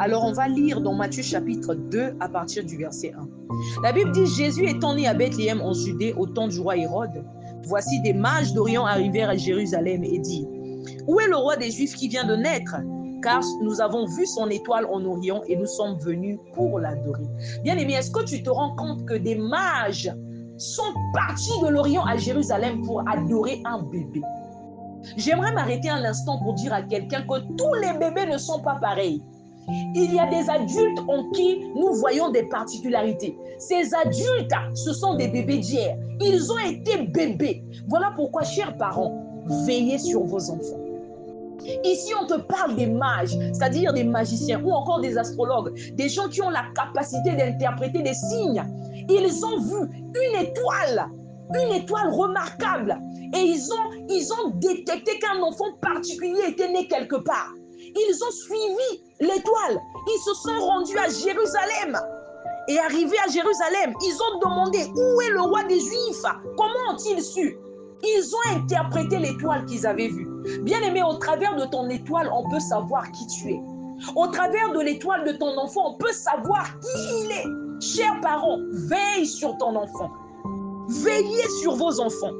Alors on va lire dans Matthieu chapitre 2 à partir du verset 1. La Bible dit: Jésus étant né à Bethléem en Judée au temps du roi Hérode, voici des mages d'Orient arrivèrent à Jérusalem et dirent: Où est le roi des Juifs qui vient de naître? Car nous avons vu son étoile en Orient et nous sommes venus pour l'adorer. Bien-aimé, est-ce que tu te rends compte que des mages sont partis de l'Orient à Jérusalem pour adorer un bébé? J'aimerais m'arrêter un instant pour dire à quelqu'un que tous les bébés ne sont pas pareils. Il y a des adultes en qui nous voyons des particularités. Ces adultes, ce sont des bébés d'hier. Ils ont été bébés. Voilà pourquoi, chers parents, veillez sur vos enfants. Ici, on te parle des mages, c'est-à-dire des magiciens ou encore des astrologues, des gens qui ont la capacité d'interpréter des signes. Ils ont vu une étoile remarquable et ils ont détecté qu'un enfant particulier était né quelque part. Ils ont suivi l'étoile. Ils se sont rendus à Jérusalem. Et arrivés à Jérusalem, ils ont demandé: où est le roi des Juifs? Comment ont-ils su? Ils ont interprété l'étoile qu'ils avaient vue. Bien-aimé, au travers de ton étoile, on peut savoir qui tu es. Au travers de l'étoile de ton enfant, on peut savoir qui il est. Chers parents, veille sur ton enfant. Veillez sur vos enfants.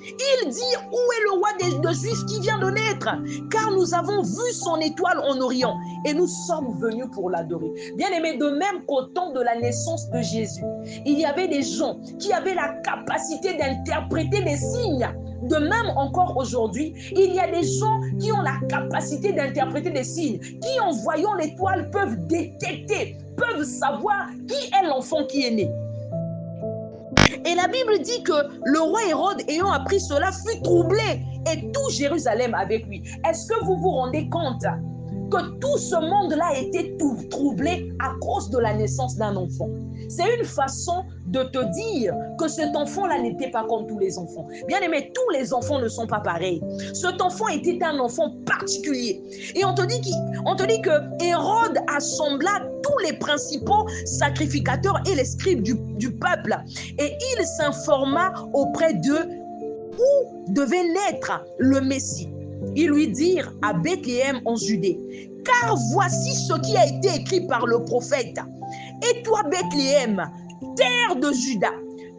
Il dit: où est le roi des Juifs qui vient de naître? Car nous avons vu son étoile en Orient et nous sommes venus pour l'adorer. Bien-aimé, de même qu'au temps de la naissance de Jésus, il y avait des gens qui avaient la capacité d'interpréter des signes. De même encore aujourd'hui, il y a des gens qui ont la capacité d'interpréter des signes, qui en voyant l'étoile peuvent détecter, peuvent savoir qui est l'enfant qui est né. Et la Bible dit que le roi Hérode, ayant appris cela, fut troublé et tout Jérusalem avec lui. Est-ce que vous vous rendez compte que tout ce monde-là a été troublé à cause de la naissance d'un enfant? C'est une façon de te dire que cet enfant-là n'était pas comme tous les enfants. Bien aimé, tous les enfants ne sont pas pareils. Cet enfant était un enfant particulier. Et on te dit que Hérode assembla tous les principaux sacrificateurs et les scribes du peuple. Et il s'informa auprès d'eux où devait naître le Messie. Ils lui dirent: à Bethléem en Judée. Car voici ce qui a été écrit par le prophète. Et toi, Bethléem, terre de Juda,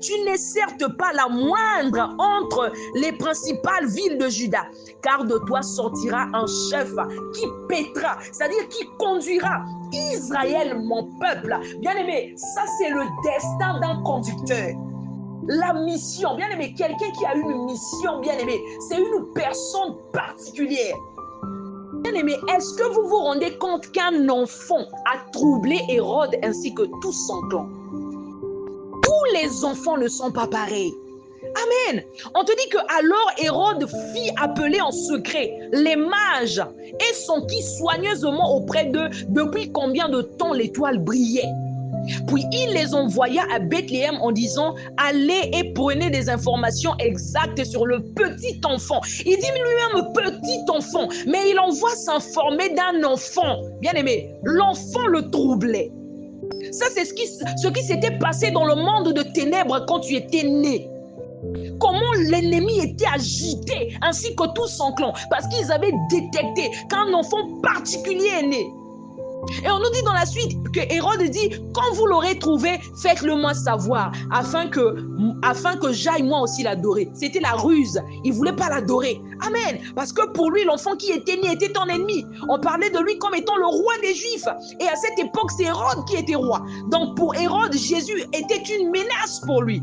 tu n'es certes pas la moindre entre les principales villes de Juda, car de toi sortira un chef qui paîtra, c'est-à-dire qui conduira Israël, mon peuple. Bien-aimé, ça c'est le destin d'un conducteur. La mission, bien-aimé, quelqu'un qui a une mission, bien-aimé, c'est une personne particulière. Bien-aimé, est-ce que vous vous rendez compte qu'un enfant a troublé Hérode ainsi que tout son clan? Tous les enfants ne sont pas pareils. Amen. On te dit que alors Hérode fit appeler en secret les mages et s'enquit soigneusement auprès d'eux depuis combien de temps l'étoile brillait. Puis il les envoya à Bethléem en disant: allez et prenez des informations exactes sur le petit enfant. Il dit lui-même petit enfant, mais il envoie s'informer d'un enfant. Bien aimé, l'enfant le troublait. Ça, c'est ce qui s'était passé dans le monde de ténèbres quand tu étais né. Comment l'ennemi était agité, ainsi que tout son clan, parce qu'ils avaient détecté qu'un enfant particulier est né. Et on nous dit dans la suite que Hérode dit: quand vous l'aurez trouvé, faites-le moi savoir, afin que j'aille moi aussi l'adorer. C'était la ruse, il ne voulait pas l'adorer. Amen. Parce que pour lui, l'enfant qui était né était ton ennemi. On parlait de lui comme étant le roi des Juifs. Et à cette époque, c'est Hérode qui était roi. Donc pour Hérode, Jésus était une menace pour lui.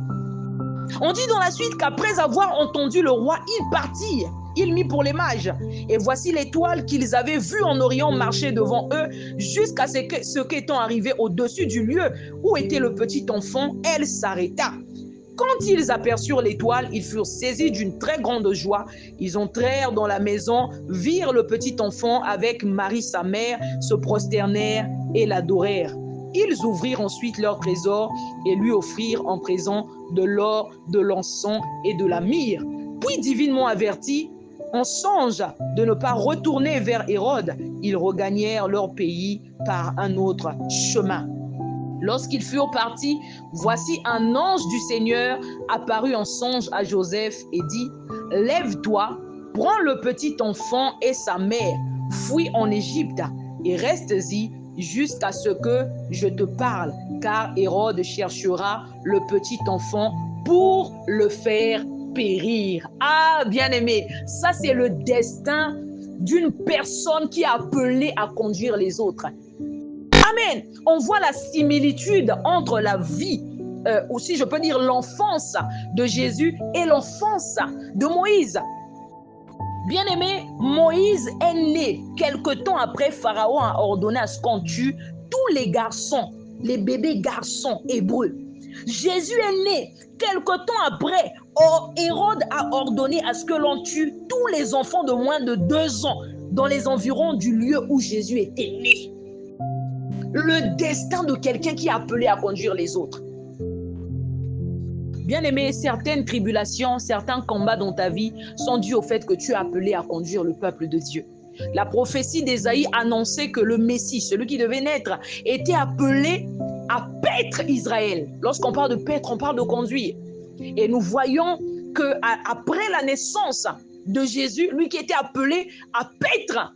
On dit dans la suite qu'après avoir entendu le roi, ils partirent. Il mit pour les mages. Et voici l'étoile qu'ils avaient vue en Orient marcher devant eux jusqu'à ce qu'étant arrivé au-dessus du lieu où était le petit enfant, elle s'arrêta. Quand ils aperçurent l'étoile, ils furent saisis d'une très grande joie. Ils entrèrent dans la maison, virent le petit enfant avec Marie sa mère, se prosternèrent et l'adorèrent. Ils ouvrirent ensuite leur trésor et lui offrirent en présent de l'or, de l'encens et de la myrrhe. Puis, divinement avertis, en songe de ne pas retourner vers Hérode, ils regagnèrent leur pays par un autre chemin. Lorsqu'ils furent partis, voici un ange du Seigneur apparut en songe à Joseph et dit: lève-toi, prends le petit enfant et sa mère, fuis en Égypte et reste-y jusqu'à ce que je te parle, car Hérode cherchera le petit enfant pour le faire périr. Ah, bien-aimé, ça c'est le destin d'une personne qui est appelée à conduire les autres. Amen. On voit la similitude entre la vie, ou si je peux dire l'enfance de Jésus et l'enfance de Moïse. Bien-aimé, Moïse est né quelque temps après. Pharaon a ordonné à ce qu'on tue tous les garçons, les bébés garçons hébreux. Jésus est né quelque temps après. Hérode a ordonné à ce que l'on tue tous les enfants de moins de 2 ans dans les environs du lieu où Jésus était né. Le destin de quelqu'un qui est appelé à conduire les autres. Bien-aimé, certaines tribulations, certains combats dans ta vie sont dus au fait que tu es appelé à conduire le peuple de Dieu. La prophétie d'Ésaïe annonçait que le Messie, celui qui devait naître, était appelé à paître Israël. Lorsqu'on parle de paître, on parle de conduire. Et nous voyons qu'après la naissance de Jésus, lui qui était appelé à paître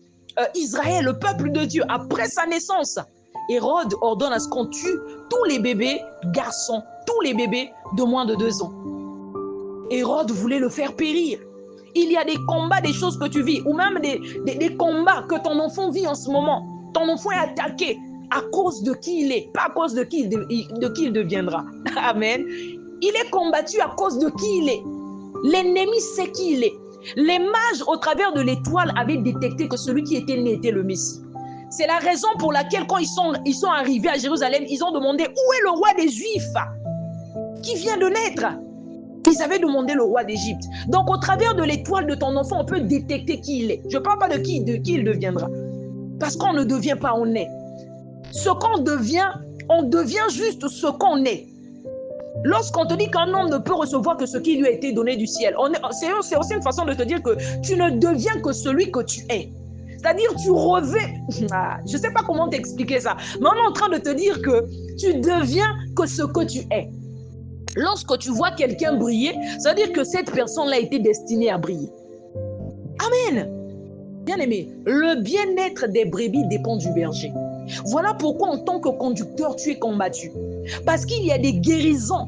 Israël, le peuple de Dieu, après sa naissance, Hérode ordonne à ce qu'on tue tous les bébés garçons, tous les bébés de moins de 2 ans. Hérode voulait le faire périr. Il y a des combats, des choses que tu vis, ou même des combats que ton enfant vit en ce moment. Ton enfant est attaqué à cause de qui il est, pas à cause de qui il deviendra. Amen. Il est combattu à cause de qui il est. L'ennemi sait qui il est. Les mages, au travers de l'étoile, avaient détecté que celui qui était né était le Messie. C'est la raison pour laquelle, quand ils sont arrivés à Jérusalem, ils ont demandé où est le roi des Juifs qui vient de naître. Ils avaient demandé le roi d'Égypte. Donc, au travers de l'étoile de ton enfant, on peut détecter qui il est. Je ne parle pas de qui il deviendra. Parce qu'on ne devient pas, on est. Ce qu'on devient, on devient juste ce qu'on est. Lorsqu'on te dit qu'un homme ne peut recevoir que ce qui lui a été donné du ciel, c'est aussi une façon de te dire que tu ne deviens que celui que tu es. C'est-à-dire, tu revêts... je ne sais pas comment t'expliquer ça, mais on est en train de te dire que tu deviens que ce que tu es. Lorsque tu vois quelqu'un briller, ça veut dire que cette personne-là a été destinée à briller. Amen. Bien-aimé, le bien-être des brebis dépend du berger. Voilà pourquoi en tant que conducteur, tu es combattu. Parce qu'il y a des guérisons.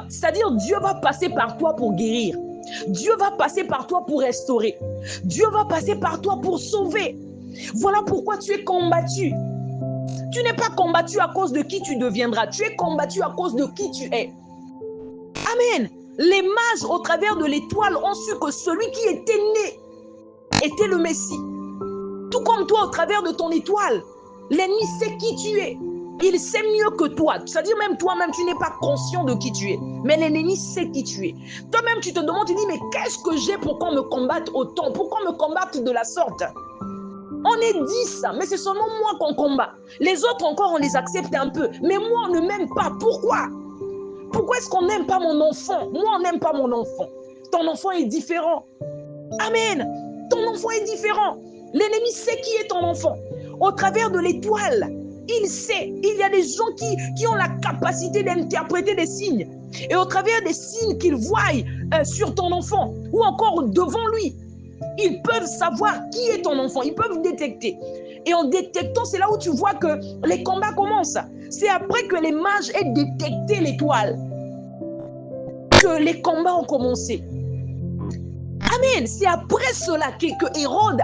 C'est-à-dire, Dieu va passer par toi pour guérir. Dieu va passer par toi pour restaurer. Dieu va passer par toi pour sauver. Voilà pourquoi tu es combattu. Tu n'es pas combattu à cause de qui tu deviendras. Tu es combattu à cause de qui tu es. Amen. Les mages, au travers de l'étoile, ont su que celui qui était né était le Messie. Tout comme toi, au travers de ton étoile, l'ennemi sait qui tu es. Il sait mieux que toi. C'est-à-dire même toi-même, tu n'es pas conscient de qui tu es. Mais l'ennemi sait qui tu es. Toi-même, tu te demandes, tu dis, mais qu'est-ce que j'ai pour qu'on me combatte autant? Pourquoi me combattre de la sorte? On est 10, mais c'est seulement moi qu'on combat. Les autres encore, on les accepte un peu. Mais moi, on ne m'aime pas. Pourquoi? Pourquoi est-ce qu'on n'aime pas mon enfant? Moi, on n'aime pas mon enfant. Ton enfant est différent. Amen. Ton enfant est différent. L'ennemi sait qui est ton enfant. Au travers de l'étoile, il sait. Il y a des gens qui ont la capacité d'interpréter des signes. Et au travers des signes qu'ils voient sur ton enfant ou encore devant lui, ils peuvent savoir qui est ton enfant. Ils peuvent détecter. Et en détectant, c'est là où tu vois que les combats commencent. C'est après que les mages aient détecté l'étoile que les combats ont commencé. Amen. C'est après cela que Hérode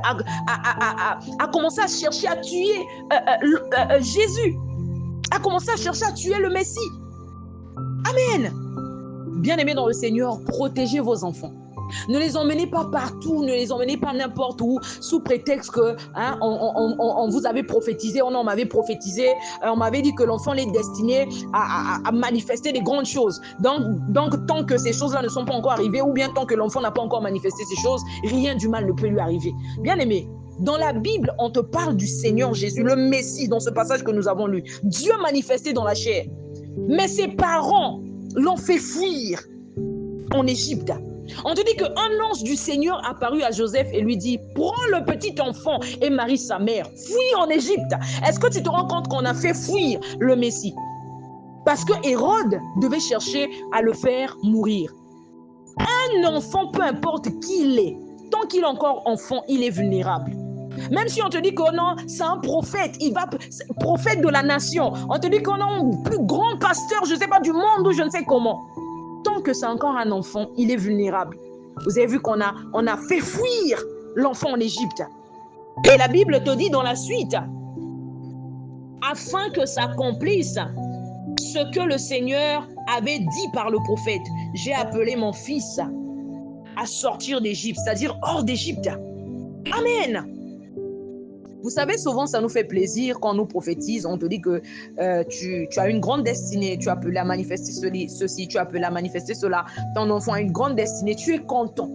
a commencé à chercher à tuer Jésus. A commencé à chercher à tuer le Messie. Amen. Bien-aimés dans le Seigneur, protégez vos enfants. Ne les emmenez pas partout, ne les emmenez pas n'importe où, sous prétexte que on vous avait prophétisé, on m'avait prophétisé, on m'avait dit que l'enfant est destiné à manifester des grandes choses. Donc, tant que ces choses-là ne sont pas encore arrivées, ou bien tant que l'enfant n'a pas encore manifesté ces choses, rien du mal ne peut lui arriver. Bien-aimé, dans la Bible, on te parle du Seigneur Jésus, le Messie, dans ce passage que nous avons lu. Dieu manifesté dans la chair. Mais ses parents l'ont fait fuir en Égypte. On te dit qu'un ange du Seigneur apparut à Joseph et lui dit, prends le petit enfant et Marie sa mère, fuis en Égypte. Est-ce que tu te rends compte qu'on a fait fuir le Messie? Parce que Hérode devait chercher à le faire mourir. Un enfant, peu importe qui il est, tant qu'il est encore enfant, il est vulnérable. Même si on te dit que non, c'est un prophète, prophète de la nation. On te dit que non, le plus grand pasteur, je ne sais pas, du monde ou je ne sais comment. Tant que c'est encore un enfant, il est vulnérable. Vous avez vu qu'on a fait fuir l'enfant en Égypte. Et la Bible te dit dans la suite, afin que s'accomplisse ce que le Seigneur avait dit par le prophète. J'ai appelé mon fils à sortir d'Égypte, c'est-à-dire hors d'Égypte. Amen. Vous savez, souvent, ça nous fait plaisir quand on nous prophétise. On te dit que tu as une grande destinée, tu as appelé à manifester ceci, tu as appelé à manifester cela. Ton enfant a une grande destinée, tu es content.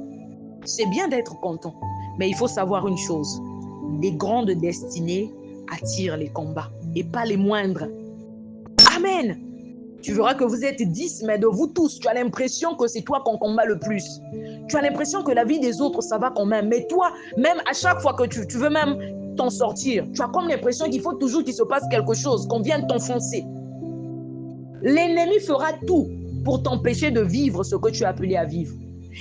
C'est bien d'être content, mais il faut savoir une chose. Les grandes destinées attirent les combats et pas les moindres. Amen. Tu verras que vous êtes 10, mais de vous tous, tu as l'impression que c'est toi qu'on combat le plus. Tu as l'impression que la vie des autres, ça va quand même. Mais toi, même à chaque fois que tu veux même t'en sortir, tu as comme l'impression qu'il faut toujours qu'il se passe quelque chose, qu'on vienne t'enfoncer. L'ennemi fera tout pour t'empêcher de vivre ce que tu as appelé à vivre.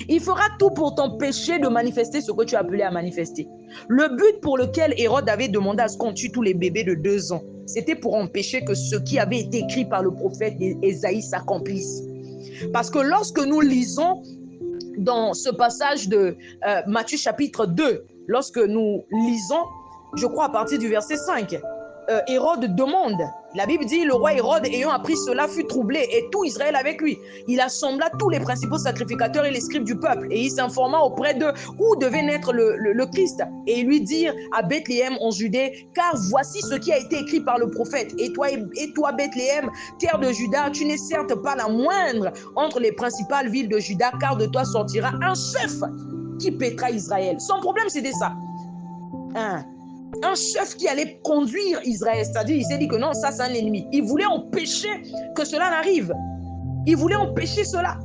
Il fera tout pour t'empêcher de manifester ce que tu as appelé à manifester. Le but pour lequel Hérode avait demandé à ce qu'on tue tous les bébés de 2 ans, c'était pour empêcher que ce qui avait été écrit par le prophète Ésaïe s'accomplisse. Parce que lorsque nous lisons dans ce passage de Matthieu chapitre 2, lorsque nous lisons, je crois à partir du verset 5, Hérode demande, la Bible dit, le roi Hérode ayant appris cela fut troublé et tout Israël avec lui. Il assembla tous les principaux sacrificateurs et les scribes du peuple et il s'informa auprès d'eux où devait naître le Christ. Et ils lui dirent à Bethléem en Judée, car voici ce qui a été écrit par le prophète. Et toi Bethléem, terre de Juda, tu n'es certes pas la moindre entre les principales villes de Juda, car de toi sortira un chef qui paîtra Israël. Son problème c'était ça. Un chef qui allait conduire Israël, c'est-à-dire il s'est dit que non, ça c'est un ennemi. Il voulait empêcher que cela n'arrive. Il voulait empêcher cela.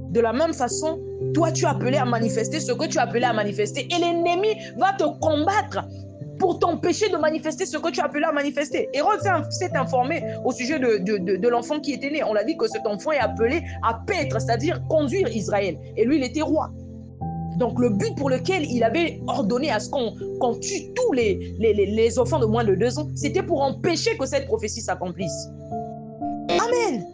De la même façon, toi tu es appelé à manifester ce que tu es appelé à manifester et l'ennemi va te combattre pour t'empêcher de manifester ce que tu as appelé à manifester. Hérode s'est informé au sujet de l'enfant qui était né. On l'a dit que cet enfant est appelé à paître, c'est-à-dire conduire Israël. Et lui, il était roi. Donc, le but pour lequel il avait ordonné à ce qu'on tue tous les enfants de moins de 2 ans, c'était pour empêcher que cette prophétie s'accomplisse. Amen.